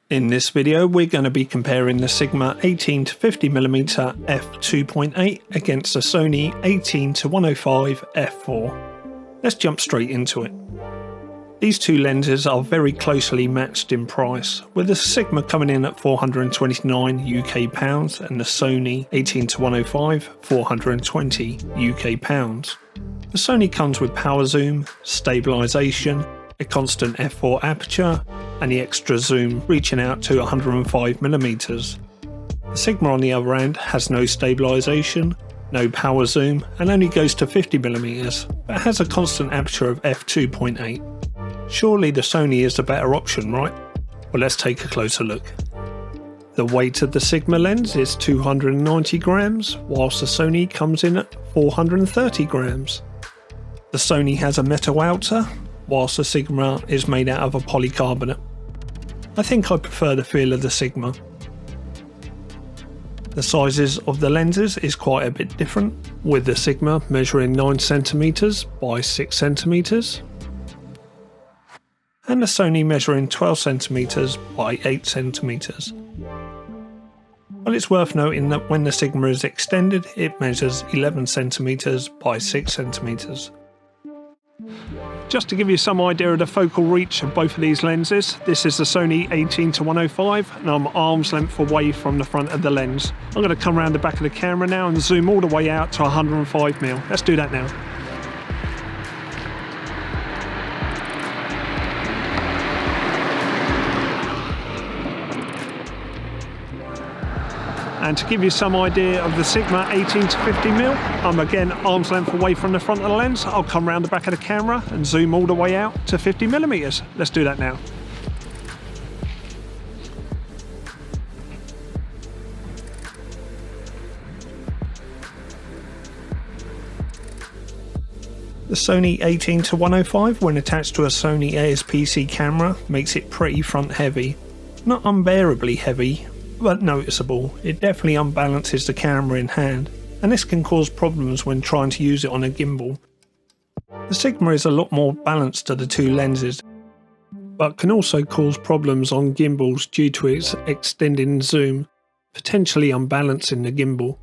In this video we're going to be comparing the Sigma 18-50mm f2.8 against the Sony 18-105 f4. Let's jump straight into it. These two lenses are very closely matched in price, with the Sigma coming in at £429 UK and the Sony 18-105 £420 UK. The Sony comes with power zoom, stabilization, a constant f4 aperture, and the extra zoom reaching out to 105mm. The Sigma on the other hand has no stabilization, no power zoom, and only goes to 50mm, but has a constant aperture of f2.8. Surely the Sony is the better option, right? Well, let's take a closer look. The weight of the Sigma lens is 290 grams, whilst the Sony comes in at 430 grams. The Sony has a metal outer, whilst the Sigma is made out of a polycarbonate. I think I prefer the feel of the Sigma. The sizes of the lenses is quite a bit different, with the Sigma measuring 9cm by 6cm, and the Sony measuring 12cm by 8cm. Well, it's worth noting that when the Sigma is extended, it measures 11cm by 6cm. Just to give you some idea of the focal reach of both of these lenses, this is the Sony 18-105 and I'm arm's length away from the front of the lens. I'm going to come around the back of the camera now and zoom all the way out to 105mm. Let's do that now. And to give you some idea of the Sigma 18-50mm, I'm again arm's length away from the front of the lens. I'll come around the back of the camera and zoom all the way out to 50mm. Let's do that now. The Sony 18-105, when attached to a Sony ASP-C camera, makes it pretty front heavy. Not unbearably heavy, but noticeable. It definitely unbalances the camera in hand, and this can cause problems when trying to use it on a gimbal. The Sigma is a lot more balanced to the two lenses, but can also cause problems on gimbals due to its extending zoom, potentially unbalancing the gimbal.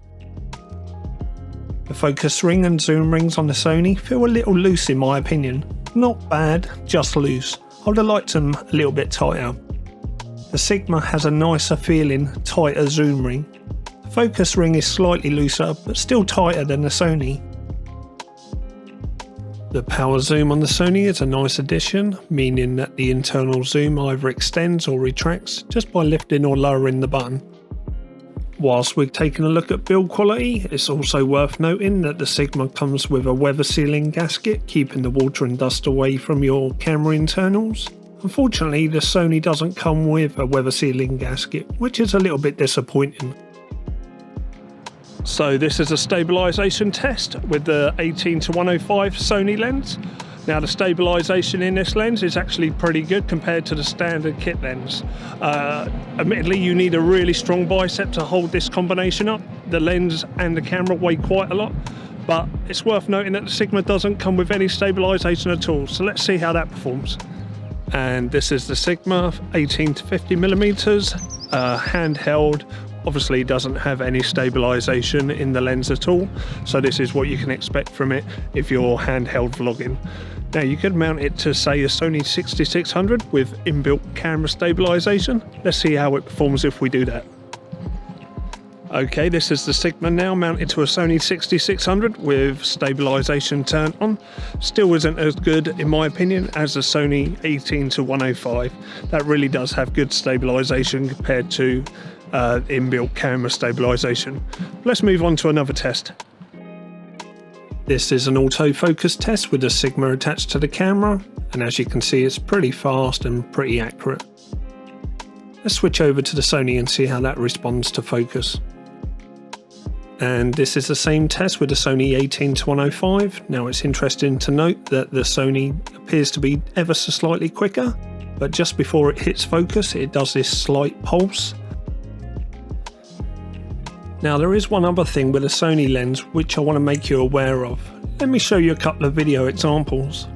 The focus ring and zoom rings on the Sony feel a little loose in my opinion. Not bad, just loose. I would have liked them a little bit tighter. The Sigma has a nicer feeling, tighter zoom ring. The focus ring is slightly looser, but still tighter than the Sony. The power zoom on the Sony is a nice addition, meaning that the internal zoom either extends or retracts just by lifting or lowering the button. Whilst we're taking a look at build quality, it's also worth noting that the Sigma comes with a weather sealing gasket, keeping the water and dust away from your camera internals. Unfortunately, the Sony doesn't come with a weather sealing gasket, which is a little bit disappointing. So this is a stabilization test with the 18-105 Sony lens. Now the stabilization in this lens is actually pretty good compared to the standard kit lens. Admittedly, you need a really strong bicep to hold this combination up. The lens and the camera weigh quite a lot, but it's worth noting that the Sigma doesn't come with any stabilization at all. So let's see how that performs. And this is the Sigma 18-50mm handheld. Obviously doesn't have any stabilization in the lens at all, so this is what you can expect from it if you're handheld vlogging. Now you could mount it to say a Sony 6600 with inbuilt camera stabilization. Let's see how it performs if we do that. Okay, this is the Sigma now mounted to a Sony 6600 with stabilization turned on. Still isn't as good in my opinion as the Sony 18-105. That really does have good stabilization compared to inbuilt camera stabilization. Let's move on to another test. This is an autofocus test with the Sigma attached to the camera, and as you can see it's pretty fast and pretty accurate. Let's switch over to the Sony and see how that responds to focus. And this is the same test with the Sony 18-105. Now it's interesting to note that the Sony appears to be ever so slightly quicker, but just before it hits focus it does this slight pulse. Now there is one other thing with a Sony lens which I want to make you aware of. Let me show you a couple of video examples.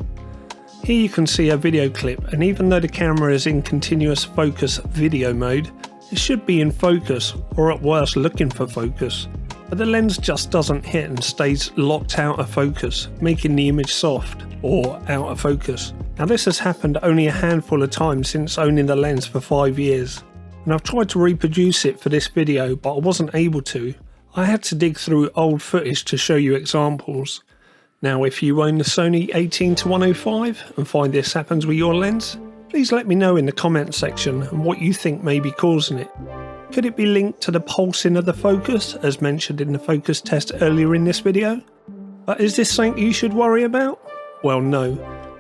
Here you can see a video clip, and even though the camera is in continuous focus video mode, it should be in focus, or at worst looking for focus. But the lens just doesn't hit and stays locked out of focus, making the image soft or out of focus. Now this has happened only a handful of times since owning the lens for 5 years, and I've tried to reproduce it for this video but I wasn't able to. I had to dig through old footage to show you examples. Now if you own the Sony 18-105 and find this happens with your lens, please let me know in the comments section and what you think may be causing it. Could it be linked to the pulsing of the focus as mentioned in the focus test earlier in this video? But is this something you should worry about? Well no.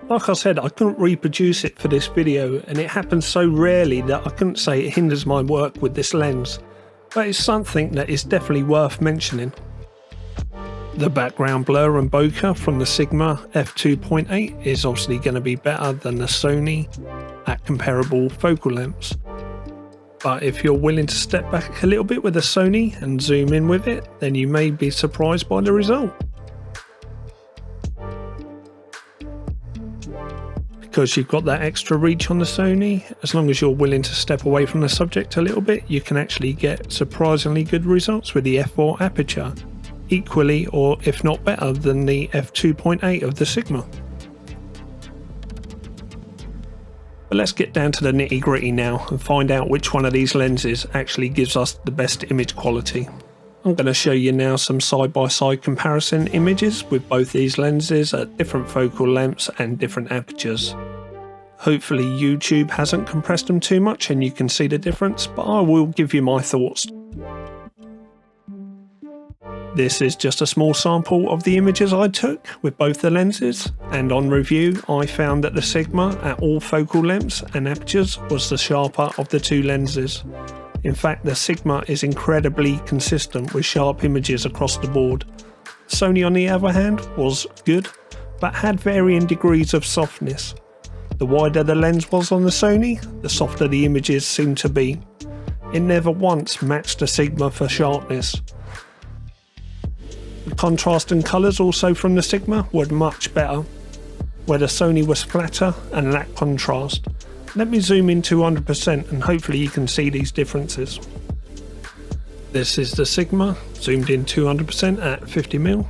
Like I said, I couldn't reproduce it for this video and it happens so rarely that I couldn't say it hinders my work with this lens. But it's something that is definitely worth mentioning. The background blur and bokeh from the Sigma F2.8 is obviously going to be better than the Sony at comparable focal lengths. But if you're willing to step back a little bit with the Sony and zoom in with it, then you may be surprised by the result. Because you've got that extra reach on the Sony, as long as you're willing to step away from the subject a little bit, you can actually get surprisingly good results with the f4 aperture, equally or if not better than the f2.8 of the Sigma. But let's get down to the nitty gritty now and find out which one of these lenses actually gives us the best image quality. I'm going to show you now some side-by-side comparison images with both these lenses at different focal lengths and different apertures. Hopefully YouTube hasn't compressed them too much and you can see the difference, but I will give you my thoughts. This is just a small sample of the images I took with both the lenses, and on review I found that the Sigma at all focal lengths and apertures was the sharper of the two lenses. In fact, the Sigma is incredibly consistent with sharp images across the board. Sony on the other hand was good, but had varying degrees of softness. The wider the lens was on the Sony, the softer the images seemed to be. It never once matched the Sigma for sharpness. The contrast and colours also from the Sigma were much better, where the Sony was flatter and lacked contrast. Let me zoom in 200% and hopefully you can see these differences. This is the Sigma zoomed in 200% at 50mm,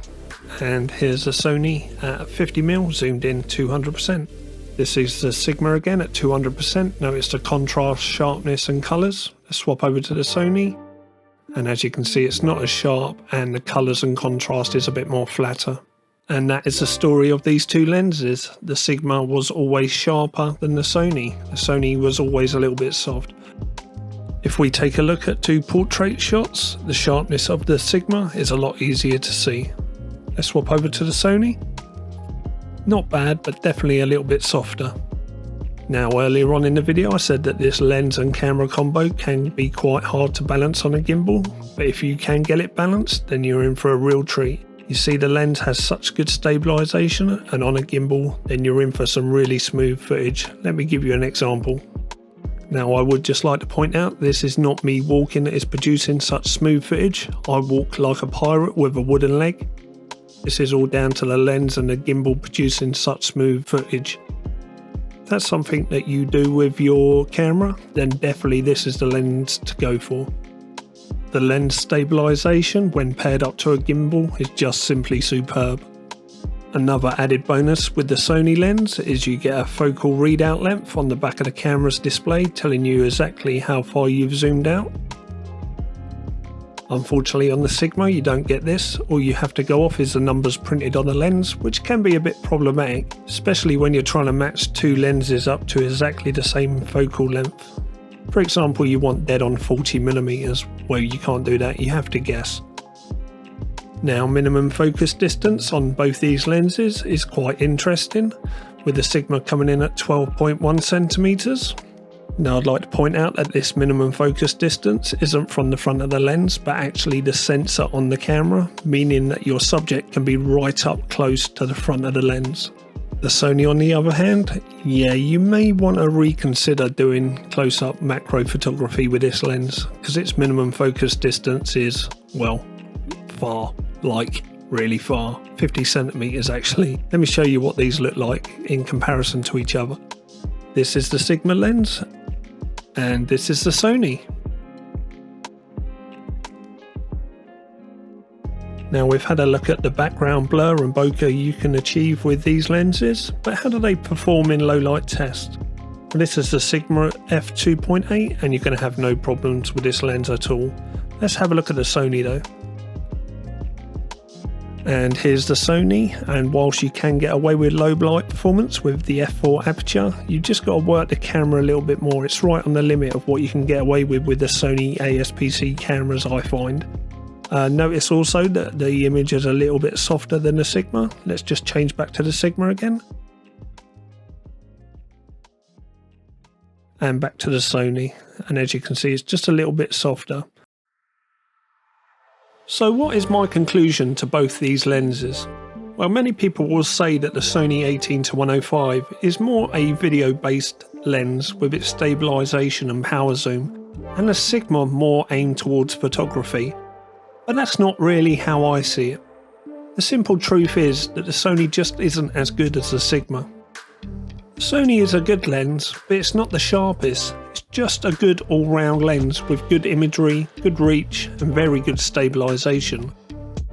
and here's the Sony at 50mm zoomed in 200%. This is the Sigma again at 200%. Notice the contrast, sharpness and colours. Let's swap over to the Sony. And as you can see, it's not as sharp and the colours and contrast is a bit more flatter. And that is the story of these two lenses. The Sigma was always sharper than the Sony. The Sony was always a little bit soft. If we take a look at two portrait shots, the sharpness of the Sigma is a lot easier to see. Let's swap over to the Sony. Not bad, but definitely a little bit softer. Now earlier on in the video I said that this lens and camera combo can be quite hard to balance on a gimbal, but if you can get it balanced then you're in for a real treat. You see the lens has such good stabilization, and on a gimbal then you're in for some really smooth footage. Let me give you an example. Now I would just like to point out this is not me walking that is producing such smooth footage. I walk like a pirate with a wooden leg. This is all down to the lens and the gimbal producing such smooth footage. If that's something that you do with your camera, then definitely this is the lens to go for. The lens stabilization when paired up to a gimbal is just simply superb. Another added bonus with the Sony lens is you get a focal readout length on the back of the camera's display telling you exactly how far you've zoomed out. Unfortunately on the Sigma you don't get this. All you have to go off is the numbers printed on the lens, which can be a bit problematic, especially when you're trying to match two lenses up to exactly the same focal length. For example, you want dead on 40mm, well you can't do that, you have to guess. Now minimum focus distance on both these lenses is quite interesting, with the Sigma coming in at 12.1cm. Now I'd like to point out that this minimum focus distance isn't from the front of the lens but actually the sensor on the camera, meaning that your subject can be right up close to the front of the lens. The Sony on the other hand, yeah, you may want to reconsider doing close-up macro photography with this lens because its minimum focus distance is, well, far, like really far, 50 centimeters actually. Let me show you what these look like in comparison to each other. This is the Sigma lens, and this is the Sony. Now we've had a look at the background blur and bokeh you can achieve with these lenses, but how do they perform in low light tests? This is the Sigma F2.8 and you're going to have no problems with this lens at all. Let's have a look at the Sony though. And here's the Sony, and whilst you can get away with low light performance with the f4 aperture, you just got to work the camera a little bit more. It's right on the limit of what you can get away with the Sony ASP-C cameras, I find. Notice also that the image is a little bit softer than the Sigma. Let's just change back to the Sigma again. And back to the Sony, and as you can see it's just a little bit softer. So what is my conclusion to both these lenses? Well, many people will say that the Sony 18-105 is more a video based lens with its stabilization and power zoom, and the Sigma more aimed towards photography. But that's not really how I see it. The simple truth is that the Sony just isn't as good as the Sigma. The Sony is a good lens, but it's not the sharpest. It's just a good all-round lens with good imagery, good reach and very good stabilization.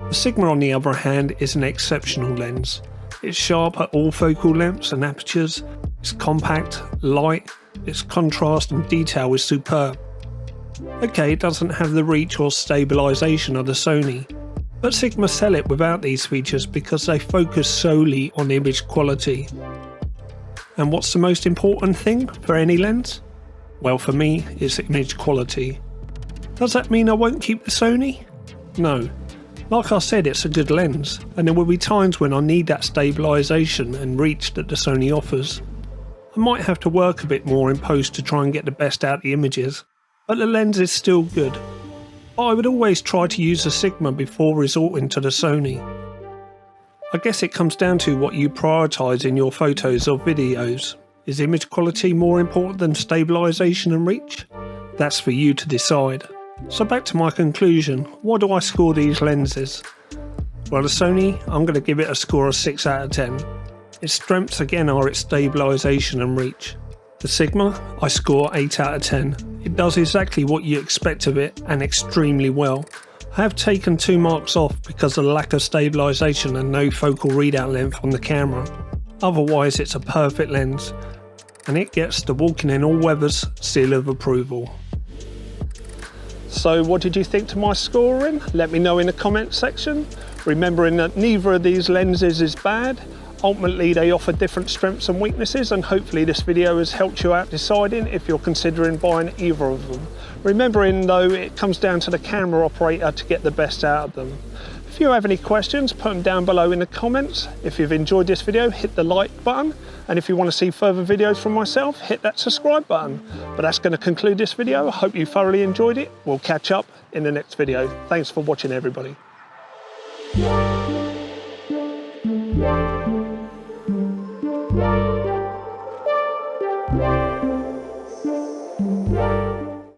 The Sigma on the other hand is an exceptional lens. It's sharp at all focal lengths and apertures, it's compact, light, its contrast and detail is superb. Okay, it doesn't have the reach or stabilization of the Sony, but Sigma sell it without these features because they focus solely on image quality. And what's the most important thing for any lens? Well, for me, it's image quality. Does that mean I won't keep the Sony? No. Like I said, it's a good lens, and there will be times when I need that stabilization and reach that the Sony offers. I might have to work a bit more in post to try and get the best out of the images, but the lens is still good. But I would always try to use the Sigma before resorting to the Sony. I guess it comes down to what you prioritise in your photos or videos. Is image quality more important than stabilisation and reach? That's for you to decide. So back to my conclusion, why do I score these lenses? Well, the Sony, I'm going to give it a score of 6 out of 10. Its strengths again are its stabilisation and reach. The Sigma, I score 8 out of 10. It does exactly what you expect of it and extremely well. I have taken 2 marks off because of the lack of stabilisation and no focal readout length on the camera. Otherwise it's a perfect lens, and it gets the walking in all weathers seal of approval. So what did you think to my scoring? Let me know in the comments section. Remembering that neither of these lenses is bad. Ultimately they offer different strengths and weaknesses, and hopefully this video has helped you out deciding if you're considering buying either of them. Remembering though, it comes down to the camera operator to get the best out of them. If you have any questions, put them down below in the comments. If you've enjoyed this video, hit the like button, and if you want to see further videos from myself, hit that subscribe button. But that's going to conclude this video. I hope you thoroughly enjoyed it. We'll catch up in the next video. Thanks for watching, everybody.